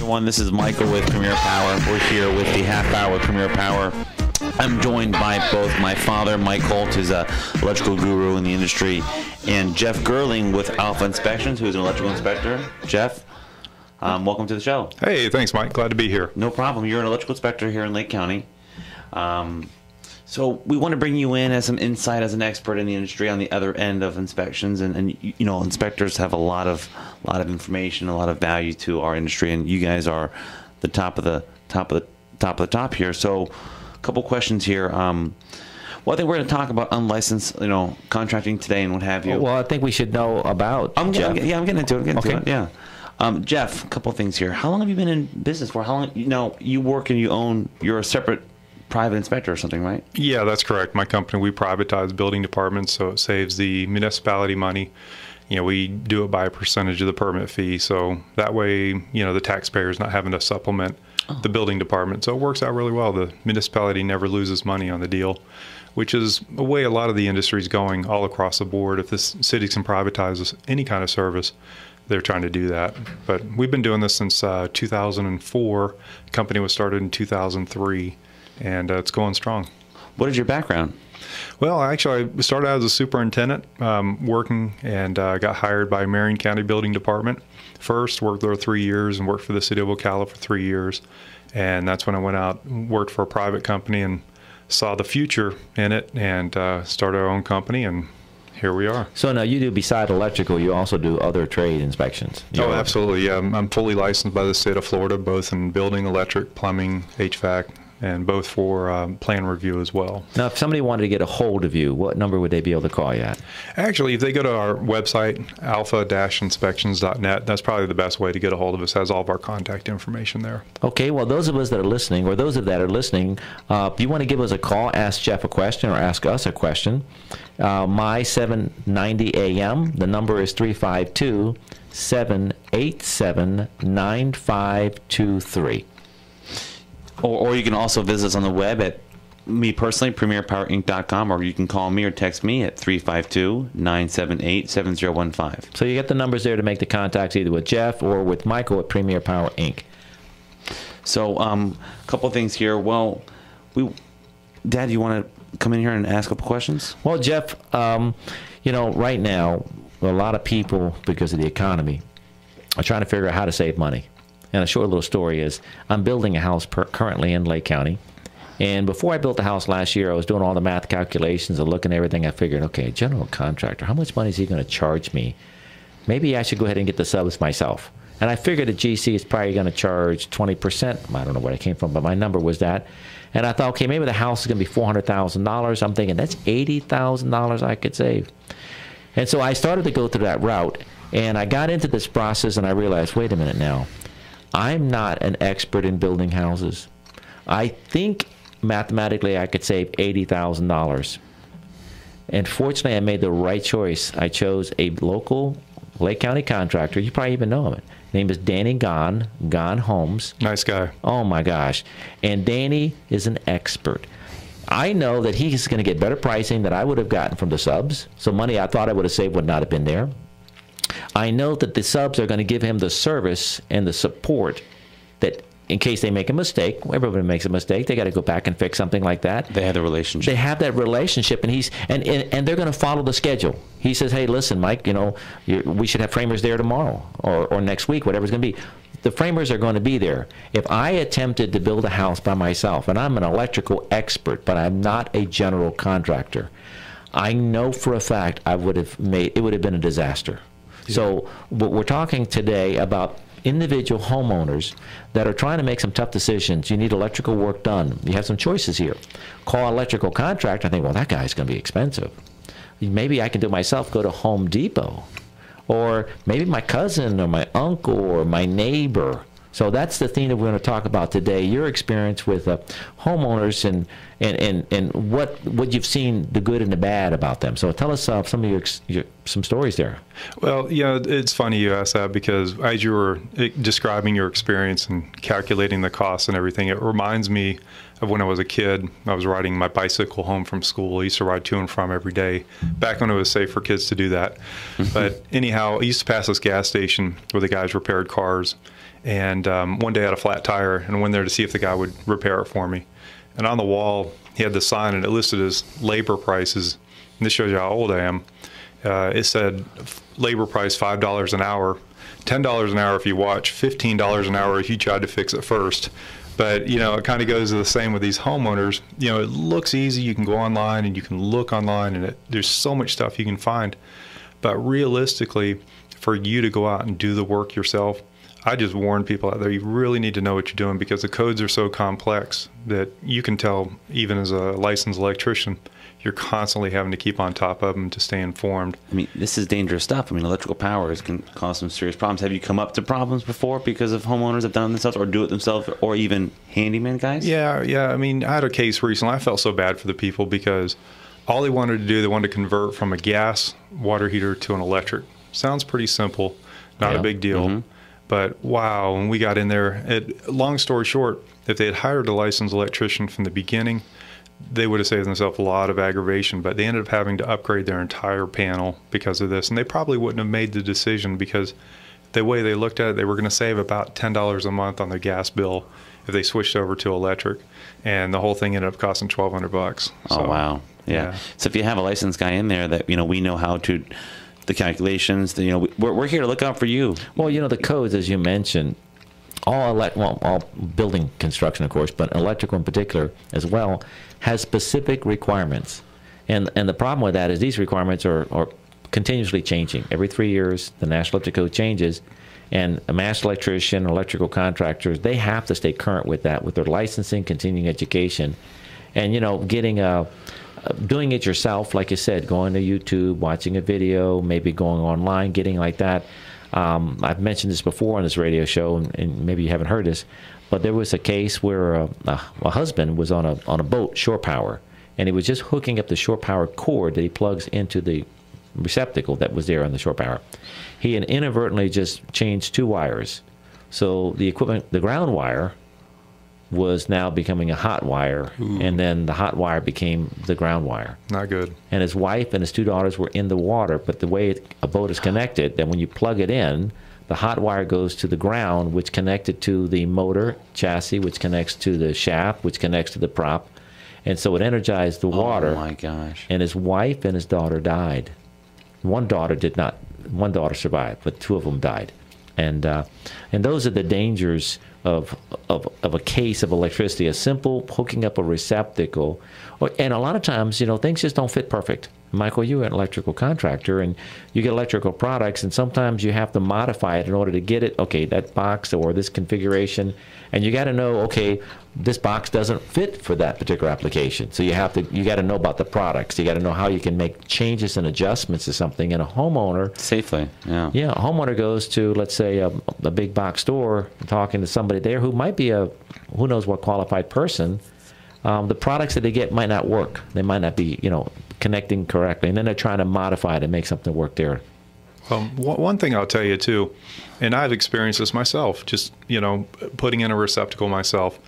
Everyone, this is Michael with Premier Power. We're here with the half hour with Premier Power. I'm joined by both my father, Mike Holt, who's an electrical guru in the industry, and Jeff Gerling with Alpha Inspections, who's an electrical inspector. Jeff, welcome to the show. Hey, thanks, Mike. Glad to be here. No problem. You're an electrical inspector here in Lake County. So we want to bring you in as some insight as an expert in the industry on the other end of inspections, and you know, inspectors have a lot of information, a lot of value to our industry, and you guys are the top of the top here. So a couple questions here. Well, I think we're going to talk about unlicensed, contracting today and what have you. Well, I think we should know about Jeff. I'm getting into it. Yeah. Jeff, a couple of things here. How long have you been in business for? How long? You work and you're a separate private inspector or something, right? Yeah, that's correct. My company, we privatize building departments, so it saves the municipality money. We do it by a percentage of the permit fee, so that way, the taxpayer's not having to supplement the building department. So it works out really well. The municipality never loses money on the deal, which is a way a lot of the industry is going all across the board. If the city can privatize any kind of service, they're trying to do that. But we've been doing this since 2004. The company was started in 2003. And it's going strong. What is your background? Well, actually, I started out as a superintendent, working, and got hired by Marion County Building Department. First, worked there 3 years and worked for the city of Ocala for 3 years. And that's when I went out and worked for a private company and saw the future in it and started our own company, and here we are. So now you do, beside electrical, you also do other trade inspections? Oh, absolutely. Yeah, I'm fully licensed by the state of Florida, both in building, electric, plumbing, HVAC, and both for plan review as well. Now, if somebody wanted to get a hold of you, what number would they be able to call you at? Actually, if they go to our website, alpha-inspections.net, that's probably the best way to get a hold of us. It has all of our contact information there. Okay, well, those of us that are listening, or those that are listening, if you want to give us a call, ask Jeff a question or ask us a question, my 790 AM, the number is 352-787-9523. Or you can also visit us on the web at, me personally, premierpowerinc.com, or you can call me or text me at 352-978-7015. So you get the numbers there to make the contacts either with Jeff or with Michael at Premier Power Inc. So a couple of things here. Well, Dad, you want to come in here and ask a couple questions? Well, Jeff, right now, a lot of people, because of the economy, are trying to figure out how to save money. And a short little story is, I'm building a house currently in Lake County. And before I built the house last year, I was doing all the math calculations and looking at everything. I figured, okay, general contractor, how much money is he going to charge me? Maybe I should go ahead and get the subs myself. And I figured a GC is probably going to charge 20%. I don't know where I came from, but my number was that. And I thought, okay, maybe the house is going to be $400,000. I'm thinking, that's $80,000 I could save. And so I started to go through that route. And I got into this process, and I realized, wait a minute now. I'm not an expert in building houses. I think mathematically I could save $80,000. And fortunately, I made the right choice. I chose a local Lake County contractor. You probably even know him. His name is Danny Gahn Homes. Nice guy. Oh, my gosh. And Danny is an expert. I know that he's going to get better pricing than I would have gotten from the subs. So money I thought I would have saved would not have been there. I know that the subs are going to give him the service and the support that in case they make a mistake, everybody makes a mistake, they got to go back and fix something like that. They have the relationship. They have that relationship, and and they're going to follow the schedule. He says, hey, listen, Mike, we should have framers there tomorrow or next week, whatever it's going to be. The framers are going to be there. If I attempted to build a house by myself, and I'm an electrical expert, but I'm not a general contractor, I know for a fact it would have been a disaster. Yeah. So we're talking today about individual homeowners that are trying to make some tough decisions. You need electrical work done. You have some choices here. Call an electrical contractor. I think, well, that guy's going to be expensive. Maybe I can do it myself, go to Home Depot. Or maybe my cousin or my uncle or my neighbor. So that's the thing that we're going to talk about today, your experience with homeowners and what you've seen, the good and the bad about them. So tell us some of your some stories there. Well, yeah, it's funny you asked that, because as you were describing your experience and calculating the costs and everything, it reminds me of when I was a kid. I was riding my bicycle home from school. I used to ride to and from every day, back when it was safe for kids to do that. But anyhow, I used to pass this gas station where the guys repaired cars. And one day I had a flat tire, and I went there to see if the guy would repair it for me. And on the wall, he had the sign, and it listed his labor prices. And this shows you how old I am. It said labor price $5 an hour, $10 an hour if you watch, $15 an hour if you tried to fix it first. But, you know, it kind of goes to the same with these homeowners. You know, it looks easy. You can go online and you can look online, and there's so much stuff you can find. But realistically, for you to go out and do the work yourself, I just warn people out there, you really need to know what you're doing, because the codes are so complex that you can tell, even as a licensed electrician, you're constantly having to keep on top of them to stay informed. I mean, this is dangerous stuff. I mean, electrical powers can cause some serious problems. Have you come up to problems before because of homeowners have done it themselves, or do it themselves, or even handyman guys? Yeah. I mean, I had a case recently. I felt so bad for the people, because all they wanted to do, they wanted to convert from a gas water heater to an electric. Sounds pretty simple, not a big deal. But wow, when we got in there, long story short, if they had hired a licensed electrician from the beginning, they would have saved themselves a lot of aggravation. But they ended up having to upgrade their entire panel because of this. And they probably wouldn't have made the decision, because the way they looked at it, they were going to save about $10 a month on their gas bill if they switched over to electric. And the whole thing ended up costing $1,200. So, oh, wow. Yeah. So if you have a licensed guy in there that, you know, we know how to, the calculations, you know, we're here to look out for you. Well, you know, the codes, as you mentioned, all building construction, of course, but electrical in particular as well, has specific requirements. And the problem with that is these requirements are continuously changing. Every 3 years, the National Electric Code changes, and a master electrician, electrical contractors, they have to stay current with that, with their licensing, continuing education, and, you know, getting doing it yourself, like you said, going to YouTube, watching a video, maybe going online, getting like that. I've mentioned this before on this radio show, and maybe you haven't heard this, but there was a case where a husband was on a boat, shore power, and he was just hooking up the shore power cord that he plugs into the receptacle that was there on the shore power. He had inadvertently just changed 2 wires. So the equipment, the ground wire, was now becoming a hot wire, and then the hot wire became the ground wire. Not good. And his wife and his 2 daughters were in the water, but the way a boat is connected, that when you plug it in, the hot wire goes to the ground, which connected to the motor chassis, which connects to the shaft, which connects to the prop. And so it energized the water. Oh, my gosh. And his wife and his daughter died. One daughter survived, but 2 of them died. And those are the dangers of a case of electricity, a simple hooking up a receptacle. And a lot of times, you know, things just don't fit perfect. Michael, you're an electrical contractor, and you get electrical products, and sometimes you have to modify it in order to get it, okay, that box or this configuration, and you got to know, okay, this box doesn't fit for that particular application. So you got to know about the products. You got to know how you can make changes and adjustments to something. And a homeowner Safely, yeah. Yeah, a homeowner goes to, let's say, a big box store, talking to somebody there who might be a who knows what qualified person. The products that they get might not work. They might not be, you know, connecting correctly, and then they're trying to modify it and make something work there. One thing I'll tell you too, and I've experienced this myself, just, you know, putting in a receptacle myself,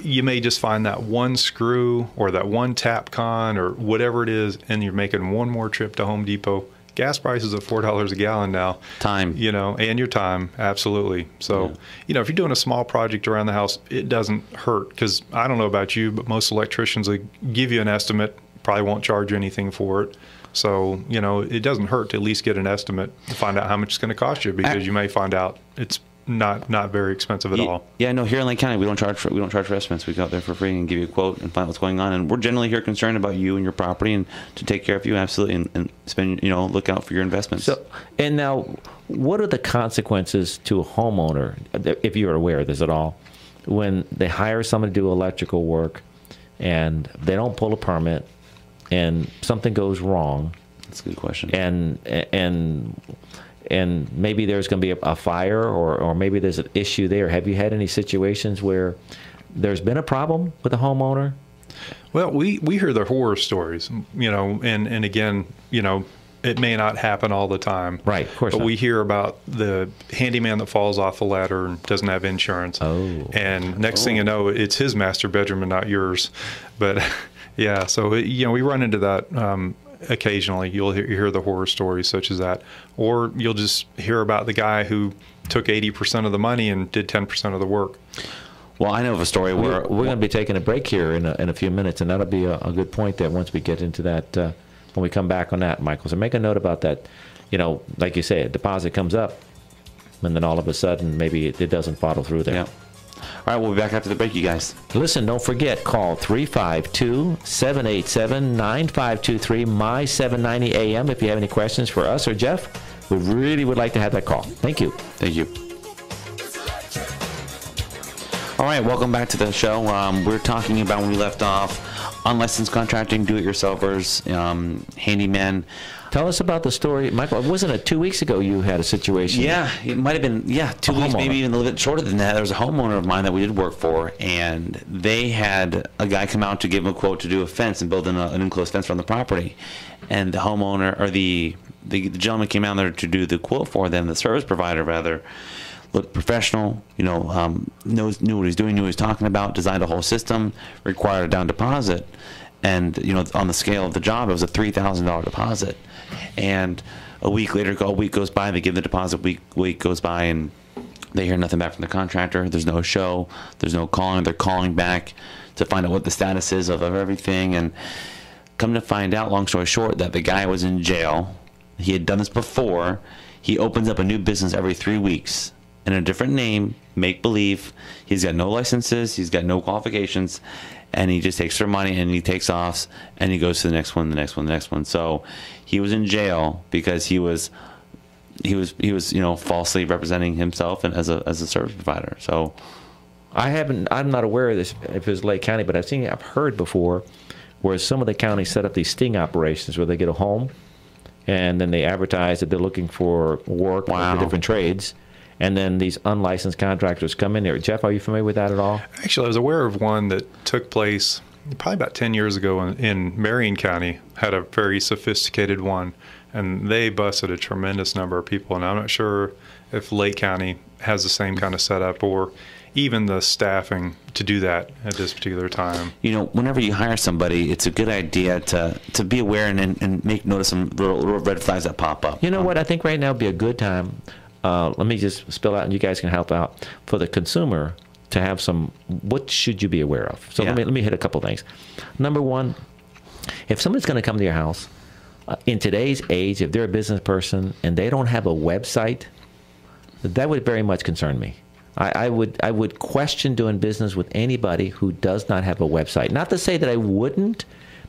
you may just find that one screw or that one tap con or whatever it is, and you're making one more trip to Home Depot. Gas prices at $4 a gallon now. Time. You know, and your time, absolutely. So, you know, if you're doing a small project around the house, it doesn't hurt, because I don't know about you, but most electricians, they give you an estimate, probably won't charge you anything for it. So, you know, it doesn't hurt to at least get an estimate to find out how much it's going to cost you, because you may find out it's not very expensive at all. Yeah, no, here in Lake County, we don't charge for estimates. We go out there for free and give you a quote and find out what's going on. And we're generally here concerned about you and your property, and to take care of you, absolutely, and spend, you know, look out for your investments. So, and now, what are the consequences to a homeowner, if you're aware of this at all, when they hire someone to do electrical work and they don't pull a permit and something goes wrong? That's a good question. And maybe there's going to be a fire, or maybe there's an issue there. Have you had any situations where there's been a problem with a homeowner? Well, we hear the horror stories, you know, and again, you know, it may not happen all the time. Right, of course But not. we hear about the handyman that falls off the ladder and doesn't have insurance. Oh. And next thing you know, it's his master bedroom and not yours. But yeah, so we run into that occasionally. You'll hear the horror stories such as that, or you'll just hear about the guy who took 80% of the money and did 10% of the work. Well, I know of a story We're where going to be taking a break here in a few minutes, and that'll be a good point there once we get into that, when we come back on that, Michael. So make a note about that. Like you say, a deposit comes up, and then all of a sudden, maybe it doesn't follow through there. Yeah. All right, we'll be back after the break, you guys. Listen, don't forget, call 352-787-9523, my 790 AM, if you have any questions for us or Jeff. We really would like to have that call. Thank you. Thank you. All right, welcome back to the show. We're talking about, when we left off, unlicensed contracting, do-it-yourselfers, handymen. Tell us about the story. Michael, wasn't it 2 weeks ago you had a situation? Yeah, it might have been, 2 weeks, maybe even a little bit shorter than that. There was a homeowner of mine that we did work for, and they had a guy come out to give them a quote to do a fence and build an enclosed fence around the property. And the homeowner, or the gentleman came out there to do the quote for them, the service provider rather, looked professional, knew what he was doing, knew what he was talking about, designed a whole system, required a down deposit. And, on the scale of the job, it was a $3,000 deposit. And a week goes by, they give the deposit, week goes by, and they hear nothing back from the contractor. There's no show, there's no calling. They're calling back to find out what the status is of everything. And come to find out, long story short, that the guy was in jail. He had done this before. He opens up a new business every 3 weeks in a different name, make believe. He's got no licenses, he's got no qualifications, and he just takes their money and he takes off and he goes to the next one, the next one, the next one. So he was in jail because he was falsely representing himself and as a service provider. So I'm not aware of this if it was Lake County, but I've heard before where some of the counties set up these sting operations where they get a home and then they advertise that they're looking for work for different trades. And then these unlicensed contractors come in there. Jeff, are you familiar with that at all? Actually, I was aware of one that took place probably about 10 years ago in Marion County, had a very sophisticated one, and they busted a tremendous number of people. And I'm not sure if Lake County has the same kind of setup or even the staffing to do that at this particular time. Whenever you hire somebody, it's a good idea to be aware and make notice some little red flags that pop up. You know what? I think right now would be a good time. Let me just spill out, and you guys can help out, for the consumer to have some, what should you be aware of? So let me hit a couple things. Number one, if somebody's going to come to your house, in today's age, if they're a business person and they don't have a website, that would very much concern me. I would question doing business with anybody who does not have a website. Not to say that I wouldn't,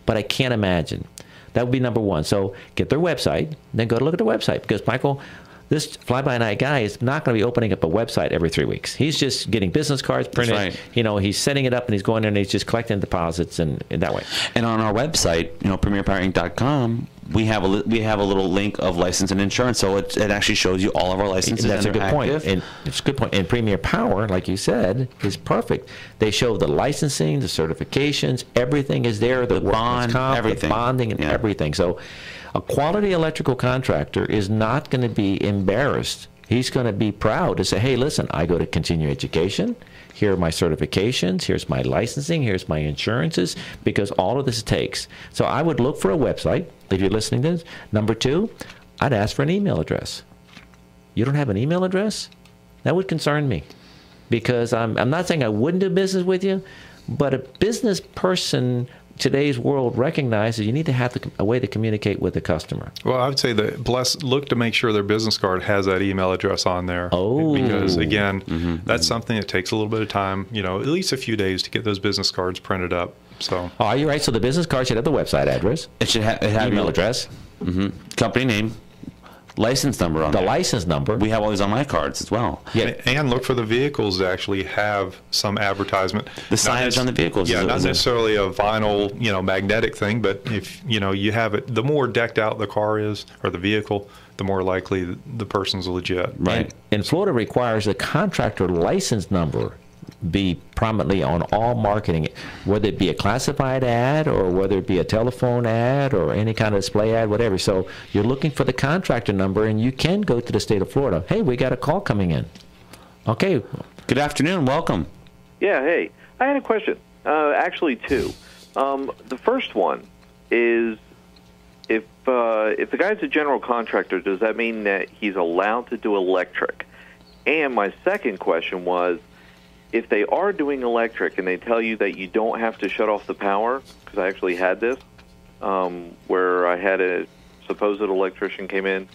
but I can't imagine. That would be number one. So get their website, then go to look at the website, because Michael, this fly-by-night guy is not going to be opening up a website every 3 weeks. He's just getting business cards printed. That's right. He's setting it up and he's going in and he's just collecting deposits and that way. And on our website, PremierPowerInc.com, we have a little link of license and insurance, so it actually shows you all of our licenses. That's a good point. Active. And it's a good point. And Premier Power, like you said, is perfect. They show the licensing, the certifications, everything is there. The bond, everything, the bonding, and everything. So a quality electrical contractor is not going to be embarrassed. He's going to be proud to say, hey, listen, I go to continuing education. Here are my certifications. Here's my licensing. Here's my insurances, because all of this takes. So I would look for a website, if you're listening to this. Number two, I'd ask for an email address. You don't have an email address? That would concern me, because I'm not saying I wouldn't do business with you, but a business person, today's world, recognizes you need to have a way to communicate with the customer. Well, I would say look to make sure their business card has that email address on there. Oh. Because, again, that's something that takes a little bit of time, at least a few days to get those business cards printed up. So. Oh, you're right. So the business card should have the website address. It should have email address. Company name. License number on the there. License number. We have all these on my cards as well. Yeah, and look for the vehicles to actually have some advertisement. The signage on the vehicles. Yeah, not necessarily a vinyl, magnetic thing, but if you have it, the more decked out the car is or the vehicle, the more likely the person's legit. Right. And Florida requires a contractor license number be prominently on all marketing, whether it be a classified ad or whether it be a telephone ad or any kind of display ad, whatever. So you're looking for the contractor number, and you can go to the state of Florida. Hey, we got a call coming in. Okay. Good afternoon. Welcome. Yeah, hey. I had a question. Actually, two. The first one is, if the guy's a general contractor, does that mean that he's allowed to do electric? And my second question was, if they are doing electric and they tell you that you don't have to shut off the power, because I actually had this, where I had a supposed electrician came in,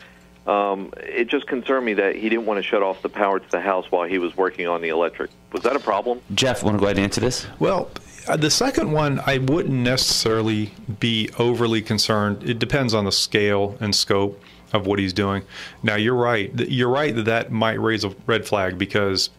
it just concerned me that he didn't want to shut off the power to the house while he was working on the electric. Was that a problem? Jeff, want to go ahead and answer this? Well, the second one, I wouldn't necessarily be overly concerned. It depends on the scale and scope of what he's doing. Now, you're right. You're right that might raise a red flag, because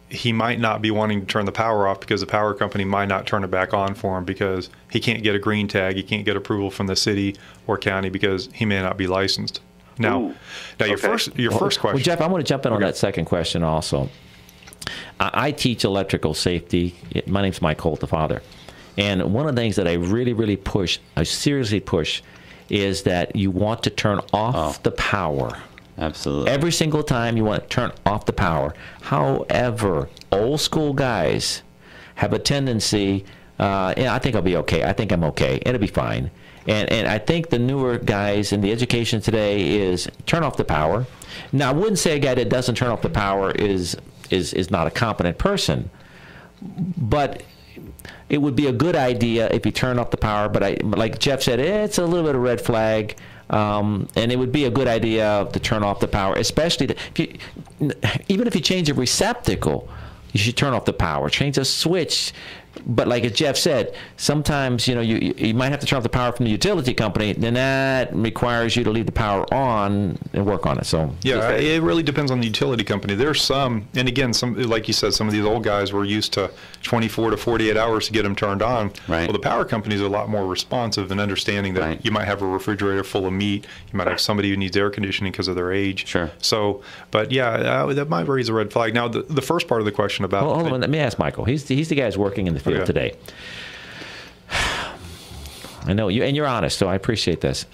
he might not be wanting to turn the power off because the power company might not turn it back on for him because he can't get a green tag, he can't get approval from the city or county because he may not be licensed. Now, your first question. Well, Jeff, I want to jump in on that second question also. I teach electrical safety. My name's Mike Holt, the father. And one of the things that I really, really push, I seriously push, is that you want to turn off the power. Absolutely. Every single time you want to turn off the power. However, old school guys have a tendency, I think I'll be okay. I think I'm okay. It'll be fine. And I think the newer guys in the education today is turn off the power. Now, I wouldn't say a guy that doesn't turn off the power is not a competent person, but it would be a good idea if you turn off the power. But like Jeff said, it's a little bit of a red flag. And it would be a good idea to turn off the power, especially even if you change a receptacle, you should turn off the power. Change a switch. But like as Jeff said, sometimes you might have to turn off the power from the utility company. Then that requires you to leave the power on and work on it. So yeah, it really depends on the utility company. There's some, and again, some like you said, some of these old guys were used to 24 to 48 hours to get them turned on. Right. Well, the power companies are a lot more responsive and understanding that you might have a refrigerator full of meat. You might have somebody who needs air conditioning because of their age. Sure. So, but yeah, that might raise a red flag. Now, the first part of the question about hold on, let me ask Michael. He's the guy who's working in the field today. I know you, and you're honest, so I appreciate this.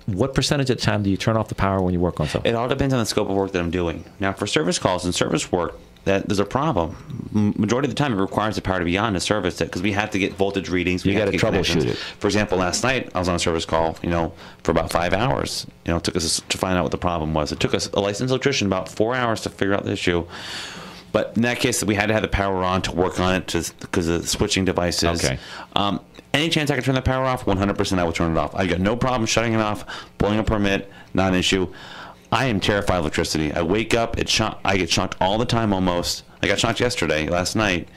What percentage of the time do you turn off the power when you work on something? It all depends on the scope of work that I'm doing. Now, for service calls and service work, there's a problem. Majority of the time, it requires the power to be on to service it because we have to get voltage readings. You got to troubleshoot it. For example, last night I was on a service call, for about 5 hours. It took us to find out what the problem was. It took us a licensed electrician about 4 hours to figure out the issue. But in that case, we had to have the power on to work on it because of the switching devices. Okay. Any chance I can turn the power off, 100% I will turn it off. I got no problem shutting it off, pulling a permit, not an issue. I am terrified of electricity. I wake up, I get shocked all the time almost. I got shocked last night.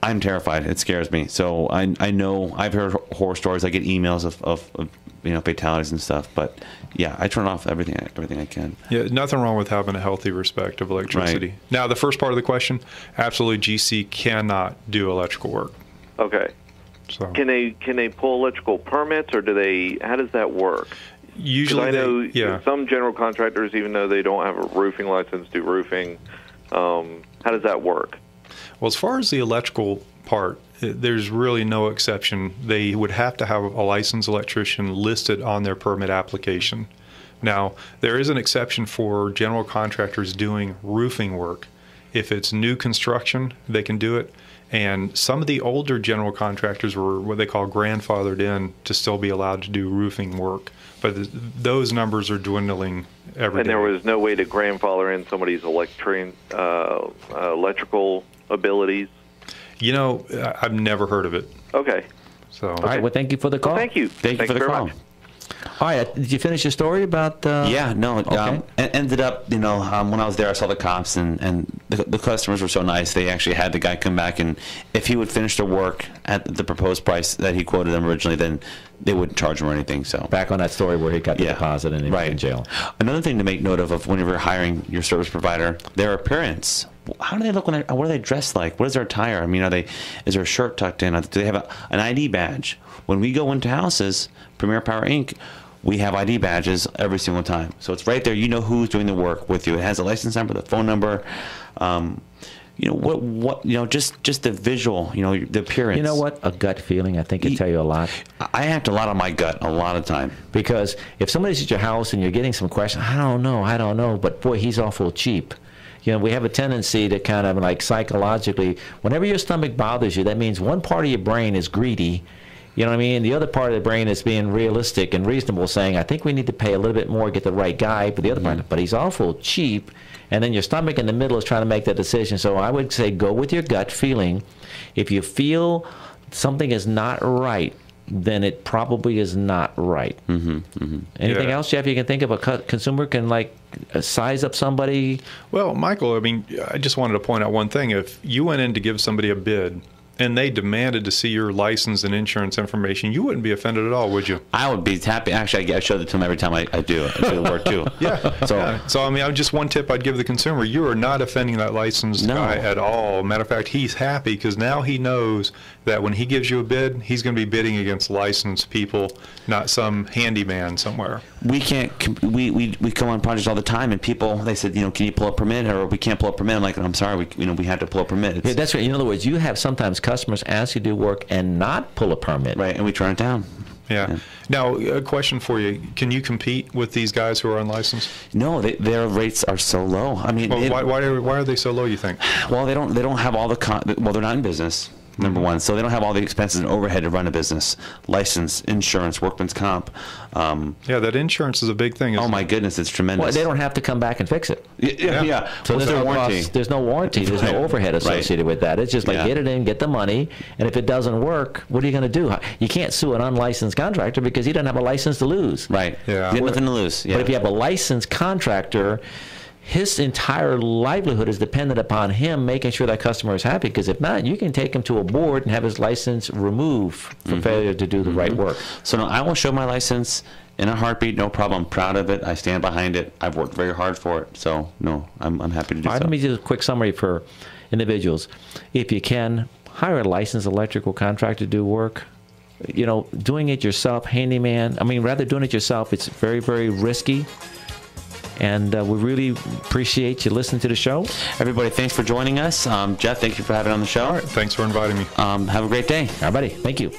I'm terrified. It scares me. So I know, I've heard horror stories. I get emails of fatalities and stuff. But yeah, I turn off everything I can. Yeah, nothing wrong with having a healthy respect of electricity. Right. Now, the first part of the question, absolutely, GC cannot do electrical work. Okay. So Can they pull electrical permits, or how does that work? usually, I know some general contractors, even though they don't have a roofing license, do roofing. How does that work? Well, as far as the electrical part, there's really no exception. They would have to have a licensed electrician listed on their permit application. Now, there is an exception for general contractors doing roofing work. If it's new construction, they can do it. And some of the older general contractors were what they call grandfathered in to still be allowed to do roofing work. But those numbers are dwindling every day. And there was no way to grandfather in somebody's electrical abilities? I've never heard of it. Okay. So, all right. Well, thank you for the call. Well, thank you. Thank you for the call. Much. All right. Did you finish your story about? Yeah. No. Okay. Ended up, when I was there, I saw the cops, and the customers were so nice. They actually had the guy come back, and if he would finish the work at the proposed price that he quoted them originally, then they wouldn't charge him or anything. So back on that story where he got the deposit and he was in jail. Another thing to make note of whenever you're hiring your service provider, their appearance. How do they look what are they dressed like? What is their attire? I mean, is their shirt tucked in? Do they have an ID badge? When we go into houses, Premier Power Inc., we have ID badges every single time. So it's right there. You know who's doing the work with you. It has a license number, the phone number. just the visual, the appearance. You know what? A gut feeling, I think, can tell you a lot. I act a lot on my gut a lot of time. Because if somebody's at your house and you're getting some questions, I don't know, but boy, he's awful cheap. We have a tendency to kind of like psychologically, whenever your stomach bothers you, that means one part of your brain is greedy. You know what I mean? The other part of the brain is being realistic and reasonable, saying, I think we need to pay a little bit more, get the right guy. But the other part, but he's awful cheap. And then your stomach in the middle is trying to make that decision. So I would say go with your gut feeling. If you feel something is not right, then it probably is not right. Anything else, Jeff, you can think of a consumer can like size up somebody? Well, Michael, I mean, I just wanted to point out one thing. If you went in to give somebody a bid and they demanded to see your license and insurance information, you wouldn't be offended at all, would you? I would be happy. Actually, I show it to them every time I do it. I do the work too. So I mean, just one tip I'd give the consumer: you are not offending that licensed guy at all. Matter of fact, he's happy because now he knows that when he gives you a bid, he's going to be bidding against licensed people, not some handyman somewhere. We can't. We come on projects all the time, and people they said, can you pull a permit, or we can't pull a permit. I'm like, I'm sorry, we have to pull a permit. Yeah, that's right. In other words, you have sometimes customers ask you to do work and not pull a permit. Right, and we turn it down. Yeah. Now, a question for you: can you compete with these guys who are unlicensed? No, their rates are so low. I mean, why are they so low? You think? Well, they don't have all the well, they're not in business. Number one, so they don't have all the expenses and overhead to run a business, license, insurance, workman's comp. Yeah, that insurance is a big thing. Oh my goodness, it's tremendous. Well, they don't have to come back and fix it. Yeah. So there's no warranty. There's no warranty. There's no overhead associated with that. It's just like get it in, get the money, and if it doesn't work, what are you going to do? You can't sue an unlicensed contractor because he doesn't have a license to lose. Right. Yeah. You have nothing to lose. Yeah. But if you have a licensed contractor, his entire livelihood is dependent upon him making sure that customer is happy, because if not, you can take him to a board and have his license removed for failure to do the right work. So no, I will show my license in a heartbeat, no problem. I'm proud of it. I stand behind it. I've worked very hard for it. So no, I'm happy to do so. Let me do a quick summary for individuals. If you can, hire a licensed electrical contractor to do work. Doing it yourself, handyman, rather doing it yourself, it's very, very risky. And we really appreciate you listening to the show. Everybody, thanks for joining us. Jeff, thank you for having me on the show. All right, thanks for inviting me. Have a great day. Everybody, thank you.